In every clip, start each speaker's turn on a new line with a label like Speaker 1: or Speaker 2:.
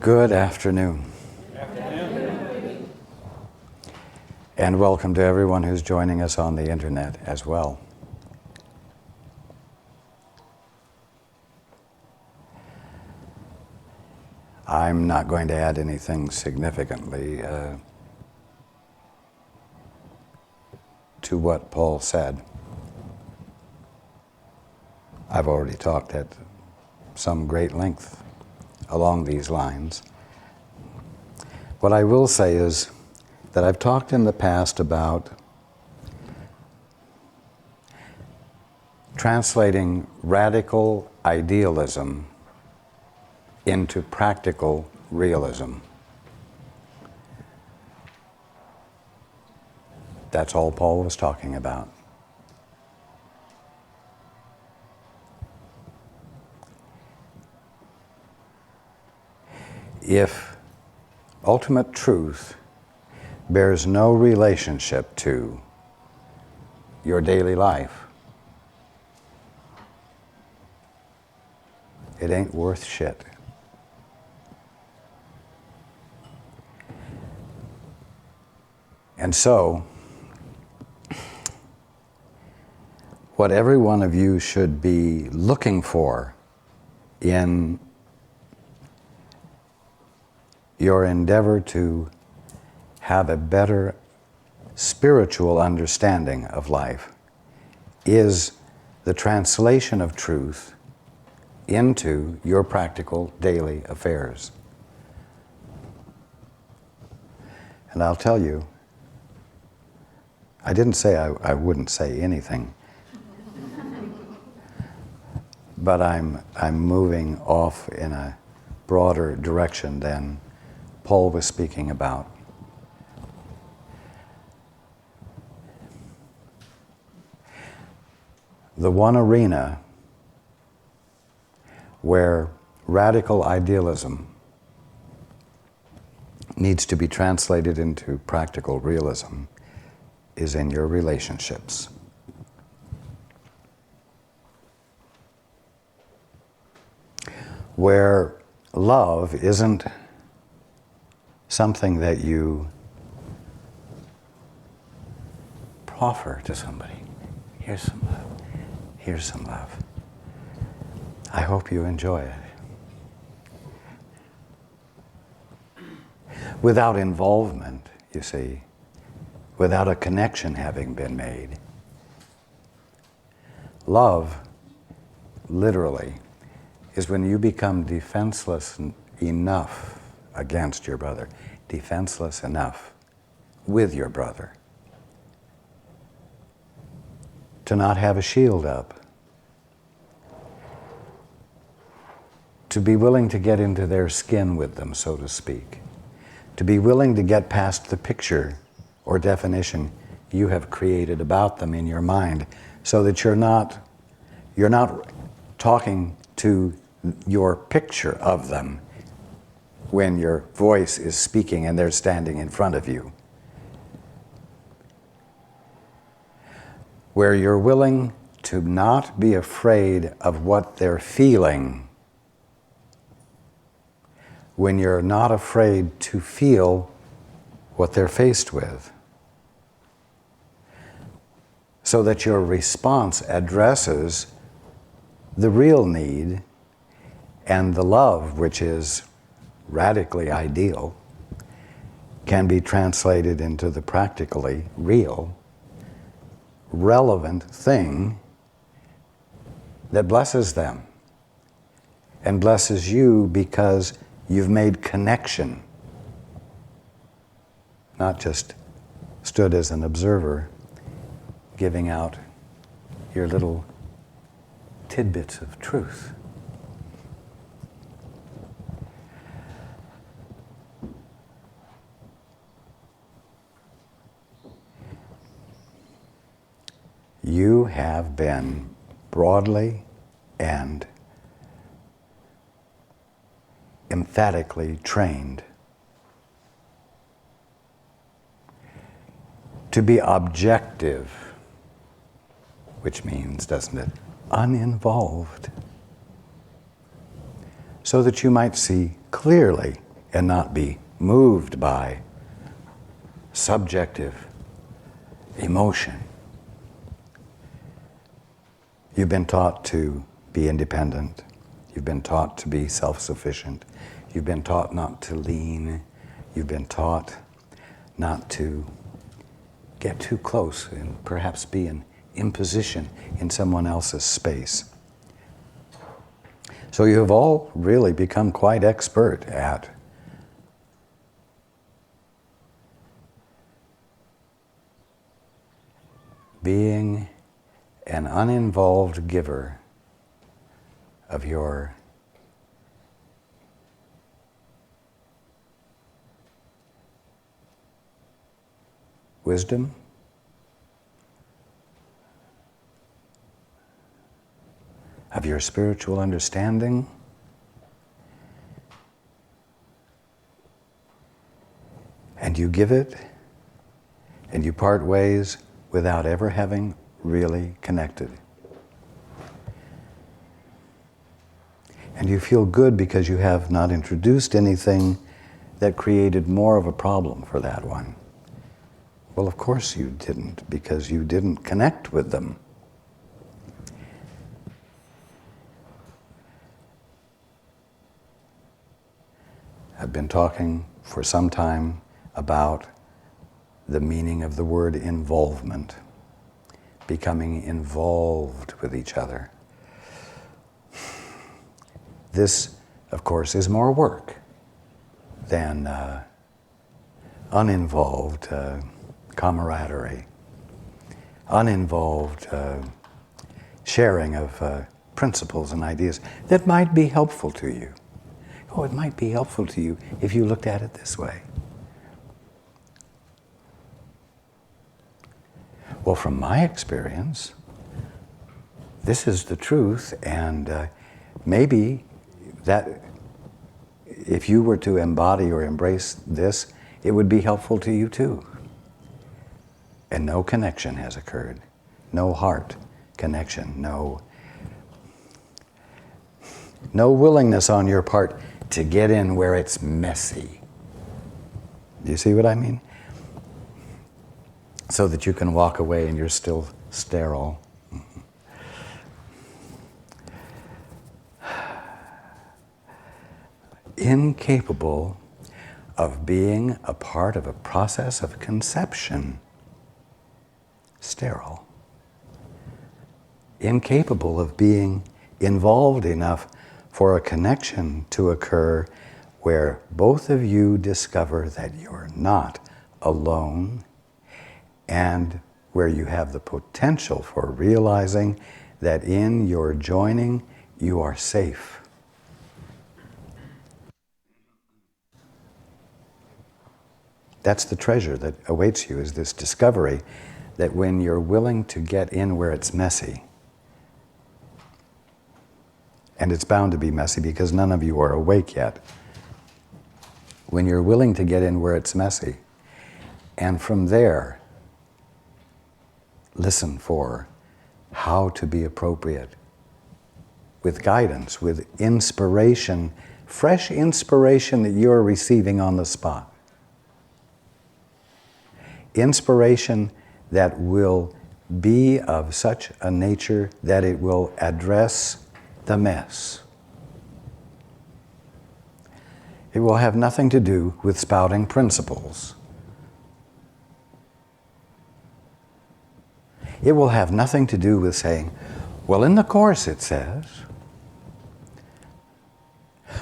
Speaker 1: Good afternoon. And welcome to everyone who's joining us on the internet as well. I'm not going to add anything significantly to what Paul said. I've already talked at some great length along these lines. What I will say is that I've talked in the past about translating radical idealism into practical realism. That's all Paul was talking about. If ultimate truth bears no relationship to your daily life, it ain't worth shit. And so, what every one of you should be looking for in your endeavor to have a better spiritual understanding of life is the translation of truth into your practical daily affairs. And I'll tell you, I didn't say I wouldn't say anything, but I'm moving off in a broader direction than Paul was speaking about. The one arena where radical idealism needs to be translated into practical realism is in your relationships. Where love isn't something that you proffer to somebody. Here's some love. Here's some love. I hope you enjoy it. Without involvement, you see, without a connection having been made. Love, literally, is when you become defenseless enough against your brother, defenseless enough with your brother to not have a shield up, to be willing to get into their skin with them, so to speak, to be willing to get past the picture or definition you have created about them in your mind, so that you're not talking to your picture of them when your voice is speaking and they're standing in front of you. Where you're willing to not be afraid of what they're feeling, when you're not afraid to feel what they're faced with, so that your response addresses the real need and the love, which is radically ideal, can be translated into the practically real, relevant thing that blesses them and blesses you because you've made connection, not just stood as an observer giving out your little tidbits of truth. You have been broadly and emphatically trained to be objective, which means, doesn't it, uninvolved, so that you might see clearly and not be moved by subjective emotion. You've been taught to be independent. You've been taught to be self-sufficient. You've been taught not to lean. You've been taught not to get too close and perhaps be an imposition in someone else's space. So you have all really become quite expert at being an uninvolved giver of your wisdom, of your spiritual understanding, and you give it, and you part ways without ever having really connected. And you feel good because you have not introduced anything that created more of a problem for that one. Well, of course you didn't, because you didn't connect with them. I've been talking for some time about the meaning of the word involvement, becoming involved with each other. This, of course, is more work than uninvolved camaraderie, uninvolved sharing of principles and ideas that might be helpful to you. Oh, it might be helpful to you if you looked at it this way. Well, from my experience, this is the truth, and maybe that if you were to embody or embrace this, it would be helpful to you too. And no connection has occurred. No heart connection. No willingness on your part to get in where it's messy. Do you see what I mean? So that you can walk away and you're still sterile. Incapable of being a part of a process of conception. Sterile. Incapable of being involved enough for a connection to occur where both of you discover that you're not alone, and where you have the potential for realizing that in your joining you are safe. That's the treasure that awaits you, is this discovery that when you're willing to get in where it's messy, and it's bound to be messy because none of you are awake yet, when you're willing to get in where it's messy, and from there, listen for how to be appropriate, with guidance, with inspiration, fresh inspiration that you're receiving on the spot. Inspiration that will be of such a nature that it will address the mess. It will have nothing to do with spouting principles. It will have nothing to do with saying, well, in the Course it says,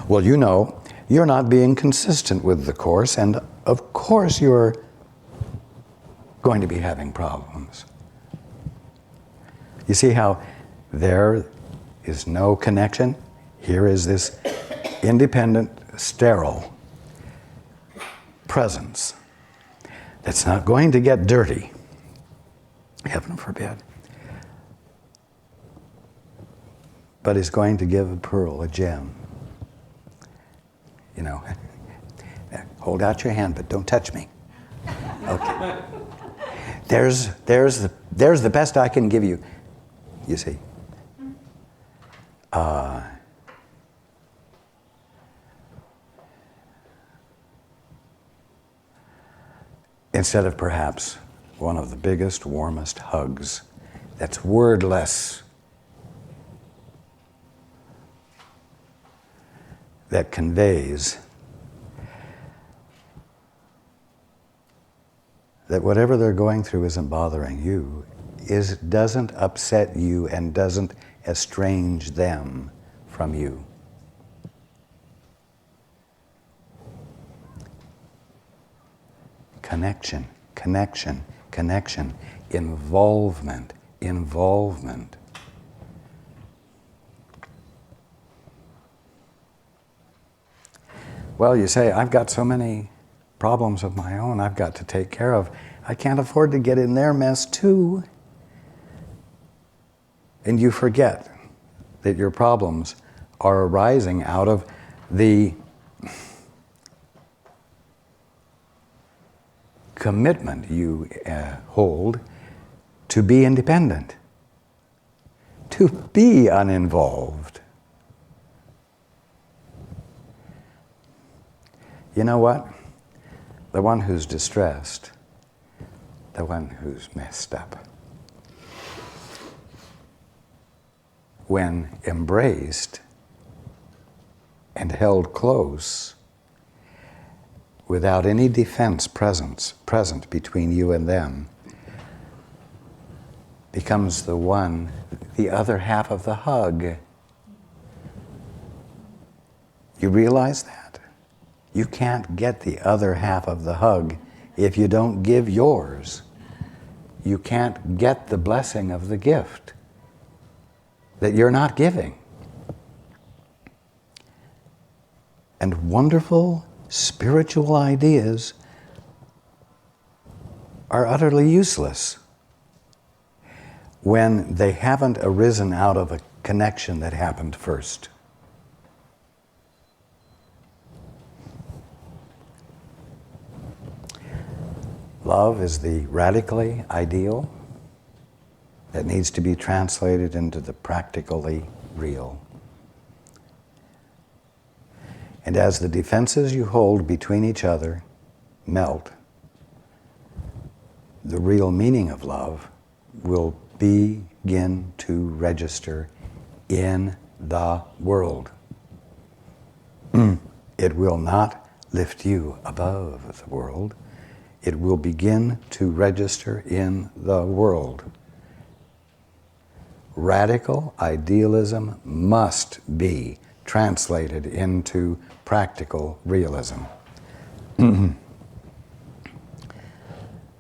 Speaker 1: well, you know, you're not being consistent with the Course, and of course you're going to be having problems. You see how there is no connection? Here is this independent, sterile presence that's not going to get dirty. Heaven forbid. But is going to give a pearl, a gem. You know, hold out your hand, but don't touch me. Okay. There's the best I can give you. You see. instead of perhaps one of the biggest, warmest hugs that's wordless, that conveys that whatever they're going through isn't bothering you, doesn't upset you and doesn't estrange them from you. Connection, connection, connection, involvement, involvement. Well, you say, I've got so many problems of my own I've got to take care of. I can't afford to get in their mess too. And you forget that your problems are arising out of the commitment you hold to be independent, to be uninvolved. You know what? The one who's distressed, the one who's messed up, when embraced and held close, without any defense present between you and them, becomes the other half of the hug. You realize that? You can't get the other half of the hug if you don't give yours. You can't get the blessing of the gift that you're not giving. And wonderful spiritual ideas are utterly useless when they haven't arisen out of a connection that happened first. Love is the radically ideal that needs to be translated into the practically real. And as the defenses you hold between each other melt, the real meaning of love will begin to register in the world. It will not lift you above the world. It will begin to register in the world. Radical idealism must be translated into practical realism.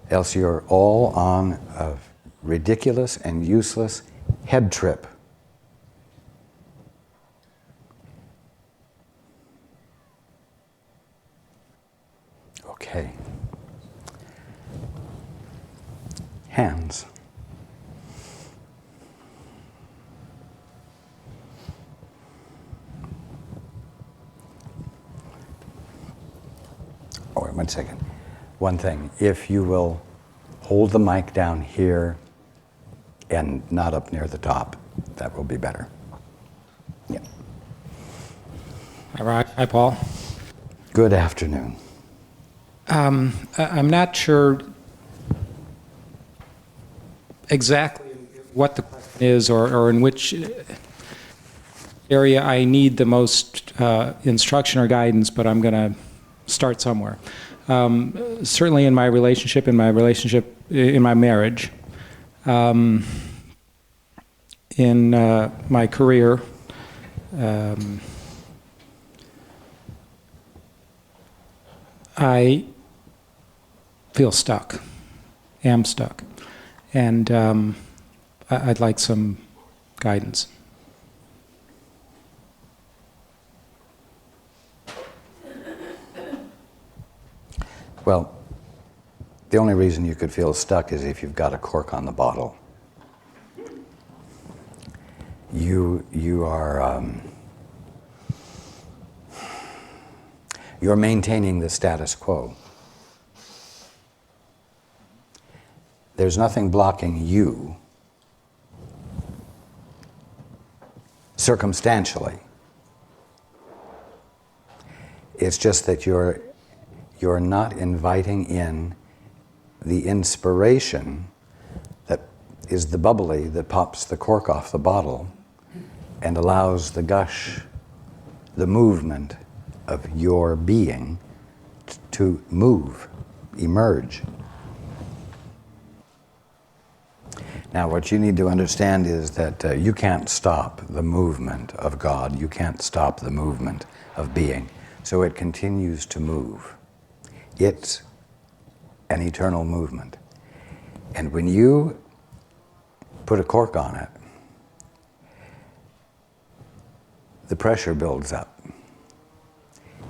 Speaker 1: Else you're all on a ridiculous and useless head trip. Okay. Hands. Oh, wait 1 second. One thing, if you will hold the mic down here and not up near the top, that will be better. Yeah.
Speaker 2: All right. Hi, Paul.
Speaker 1: Good afternoon.
Speaker 2: I'm not sure exactly what the question is or in which area I need the most instruction or guidance, but I'm going to start somewhere. Certainly in my relationship, in my marriage, in my career, I feel stuck, am stuck, and I'd like some guidance.
Speaker 1: Well, the only reason you could feel stuck is if you've got a cork on the bottle. You are you're maintaining the status quo. There's nothing blocking you circumstantially. It's just that you're not inviting in the inspiration that is the bubbly that pops the cork off the bottle and allows the gush, the movement of your being to move, emerge. Now, what you need to understand is that you can't stop the movement of God. You can't stop the movement of being. So it continues to move. It's an eternal movement. And when you put a cork on it, the pressure builds up.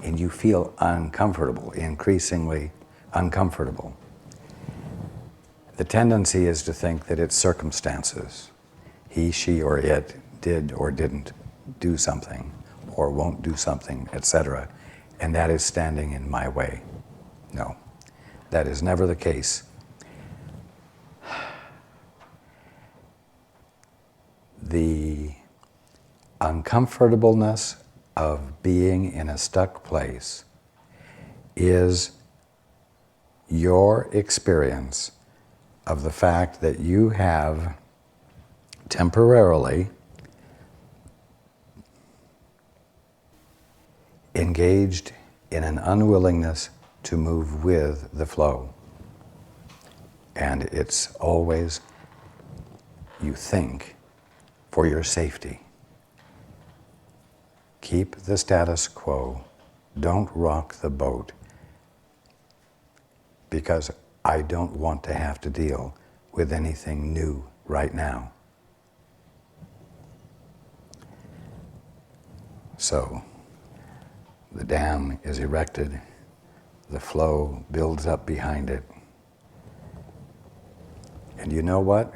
Speaker 1: And you feel uncomfortable, increasingly uncomfortable. The tendency is to think that it's circumstances. He, she, or it did or didn't do something, or won't do something, etc. And that is standing in my way. No, that is never the case. The uncomfortableness of being in a stuck place is your experience of the fact that you have temporarily engaged in an unwillingness to move with the flow. And it's always, you think, for your safety. Keep the status quo. Don't rock the boat, because I don't want to have to deal with anything new right now. So, the dam is erected, the flow builds up behind it. And you know what?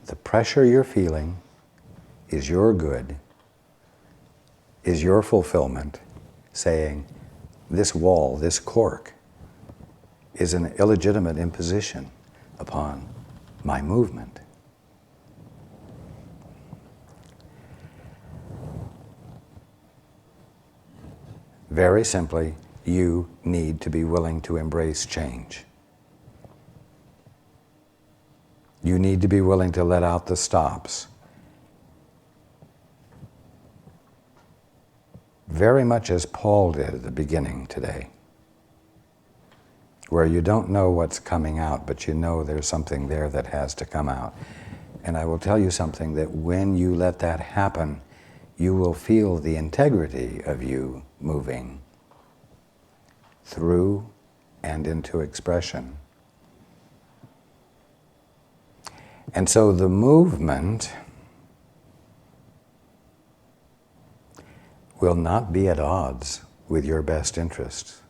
Speaker 1: The pressure you're feeling is your good, is your fulfillment, saying, this wall, this cork, is an illegitimate imposition upon my movement. Very simply, you need to be willing to embrace change. You need to be willing to let out the stops. Very much as Paul did at the beginning today, where you don't know what's coming out, but you know there's something there that has to come out. And I will tell you something, that when you let that happen, you will feel the integrity of you moving through and into expression. And so the movement will not be at odds with your best interests,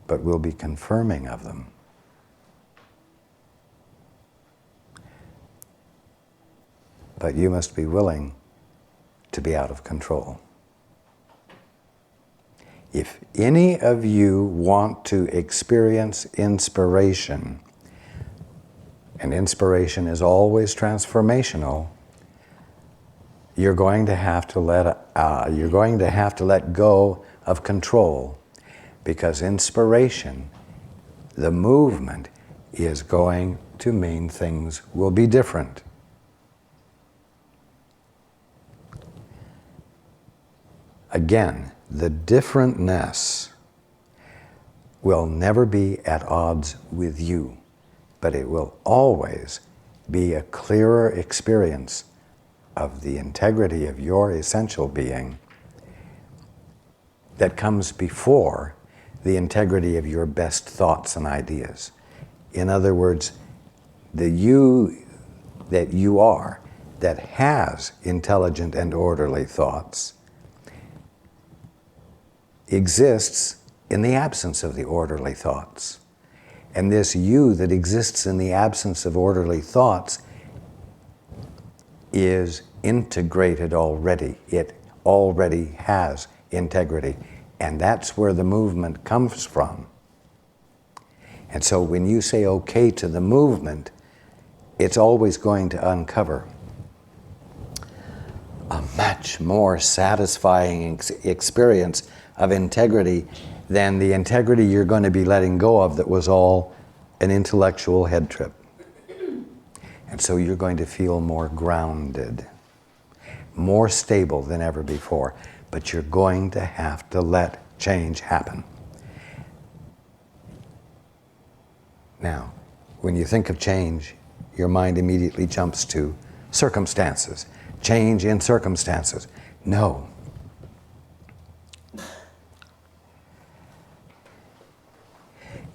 Speaker 1: but will be confirming of them. But you must be willing to be out of control. If any of you want to experience inspiration, and inspiration is always transformational, you're going to have to let go of control. Because inspiration, the movement, is going to mean things will be different. Again, the differentness will never be at odds with you, but it will always be a clearer experience of the integrity of your essential being that comes before the integrity of your best thoughts and ideas. In other words, the you that you are, that has intelligent and orderly thoughts, exists in the absence of the orderly thoughts. And this you that exists in the absence of orderly thoughts is integrated already. It already has integrity. And that's where the movement comes from. And so when you say okay to the movement, it's always going to uncover a much more satisfying experience of integrity than the integrity you're going to be letting go of that was all an intellectual head trip. And so you're going to feel more grounded, more stable than ever before. But you're going to have to let change happen. Now, when you think of change, your mind immediately jumps to circumstances. Change in circumstances. No.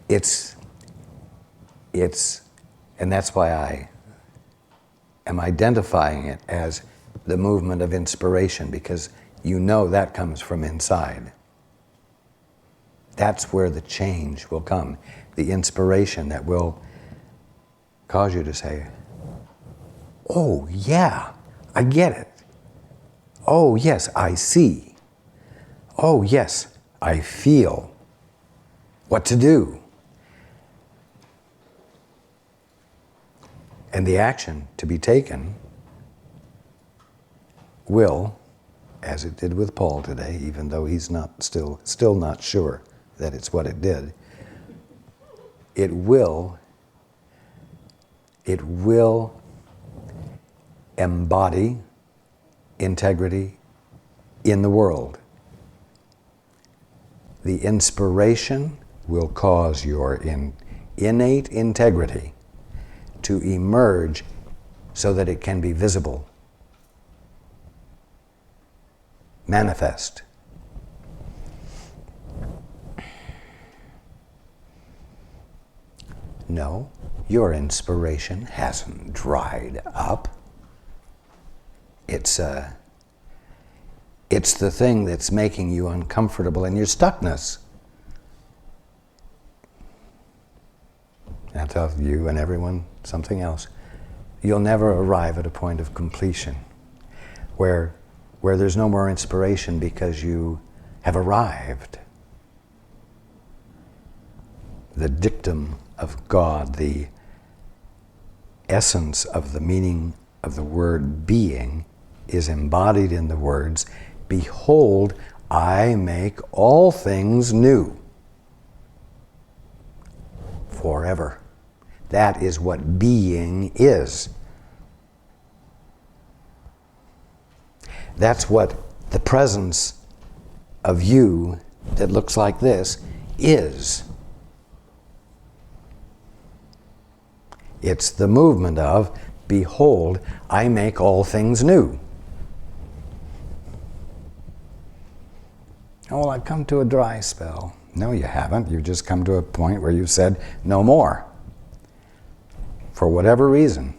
Speaker 1: It's, and that's why I am identifying it as the movement of inspiration, because you know that comes from inside. That's where the change will come, the inspiration that will cause you to say, oh yeah, I get it. Oh yes, I see. Oh yes, I feel what to do. And the action to be taken will, as it did with Paul today, even though he's not still not sure that it's what it did, it will embody integrity in the world. The inspiration will cause your innate integrity to emerge so that it can be visible, manifest. No, your inspiration hasn't dried up. It's the thing that's making you uncomfortable in your stuckness. I'll tell you and everyone something else. You'll never arrive at a point of completion where there's no more inspiration because you have arrived. The dictum of God, the essence of the meaning of the word being, is embodied in the words, "Behold, I make all things new." Forever. That is what being is. That's what the presence of you that looks like this is. It's the movement of, behold, I make all things new. Oh, well, I've come to a dry spell. No, you haven't. You've just come to a point where you've said, no more. For whatever reason.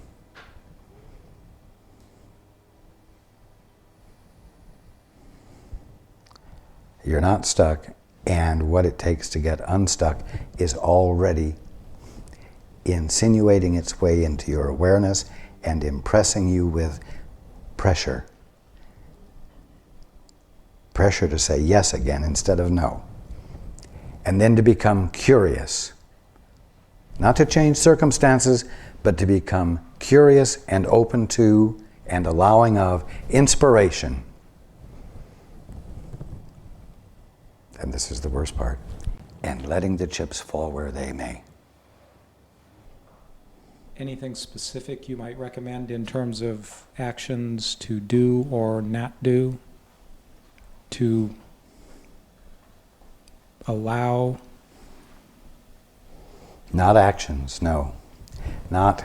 Speaker 1: You're not stuck, and what it takes to get unstuck is already insinuating its way into your awareness and impressing you with pressure. Pressure to say yes again instead of no. And then to become curious. Not to change circumstances, but to become curious and open to and allowing of inspiration. And this is the worst part. And letting the chips fall where they may.
Speaker 2: Anything specific you might recommend in terms of actions to do or not do? To allow?
Speaker 1: Not actions, no. Not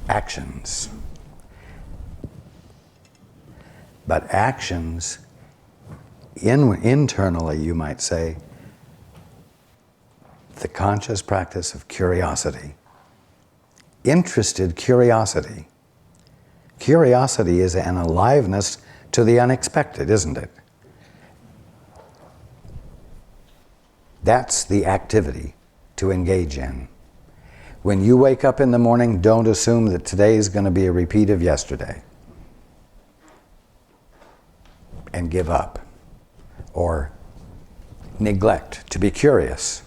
Speaker 1: actions. But actions, internally you might say, the conscious practice of curiosity. Interested curiosity. Curiosity is an aliveness to the unexpected, isn't it? That's the activity to engage in. When you wake up in the morning, don't assume that today is going to be a repeat of yesterday. And give up. Or neglect to be curious.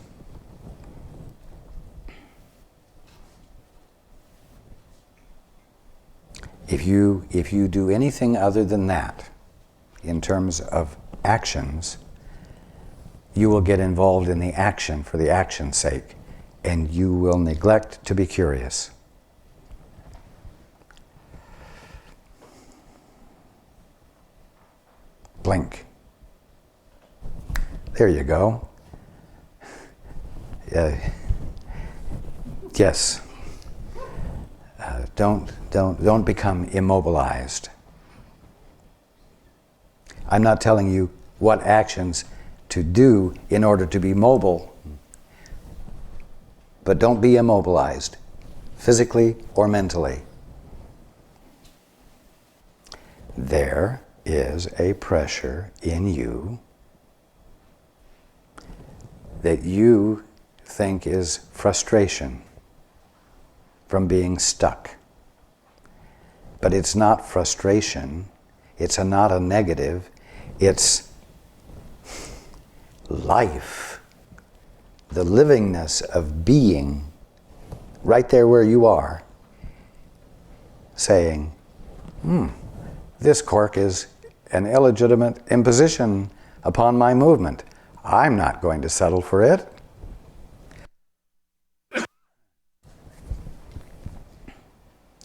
Speaker 1: If you do anything other than that, in terms of actions, you will get involved in the action for the action's sake, and you will neglect to be curious. Blink. There you go. Yes. Don't become immobilized. I'm not telling you what actions to do in order to be mobile, but don't be immobilized, physically or mentally. There is a pressure in you that you think is frustration from being stuck. But it's not frustration, it's not a negative, it's life, the livingness of being right there where you are, saying, this cork is an illegitimate imposition upon my movement. I'm not going to settle for it.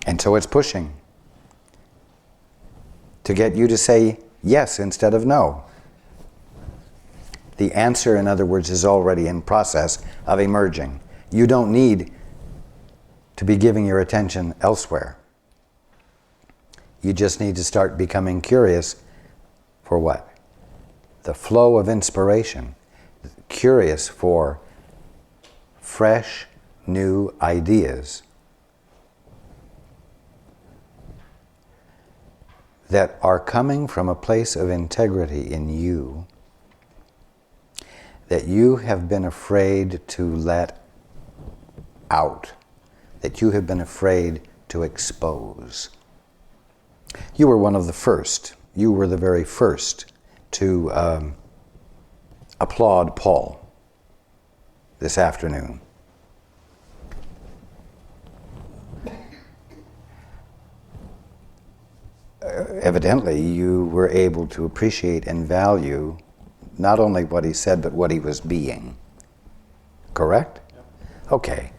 Speaker 1: And so it's pushing to get you to say yes instead of no. The answer, in other words, is already in process of emerging. You don't need to be giving your attention elsewhere. You just need to start becoming curious for what? The flow of inspiration. Curious for fresh, new ideas that are coming from a place of integrity in you that you have been afraid to let out, that you have been afraid to expose. You were one of the first. You were the very first to applaud Paul this afternoon. Evidently, you were able to appreciate and value not only what he said, but what he was being. Correct? Yep. Okay.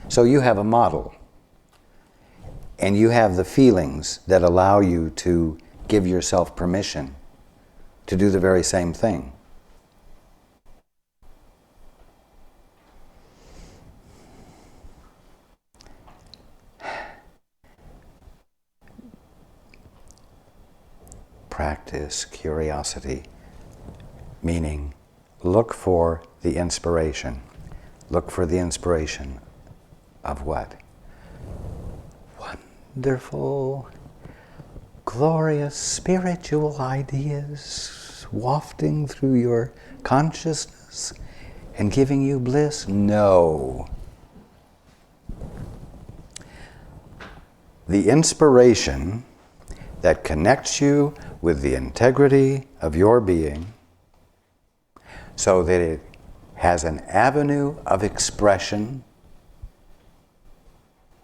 Speaker 1: So you have a model, and you have the feelings that allow you to give yourself permission to do the very same thing. Practice curiosity, meaning look for the inspiration. Look for the inspiration of what? Wonderful, glorious spiritual ideas wafting through your consciousness and giving you bliss? No. The inspiration that connects you with the integrity of your being so that it has an avenue of expression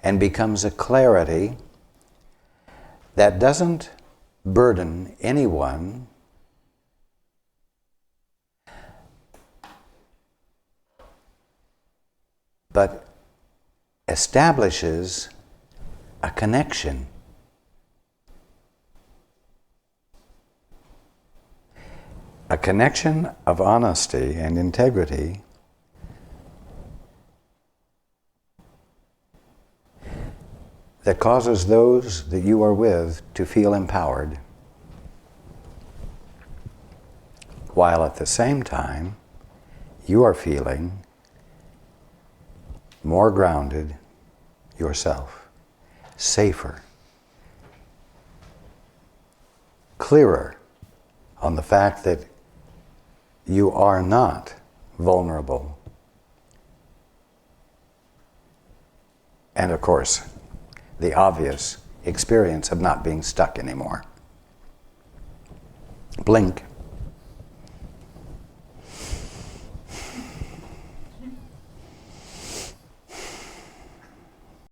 Speaker 1: and becomes a clarity that doesn't burden anyone, but establishes a connection. A connection of honesty and integrity that causes those that you are with to feel empowered, while at the same time you are feeling more grounded yourself, safer, clearer on the fact that you are not vulnerable. And of course, the obvious experience of not being stuck anymore. Blink.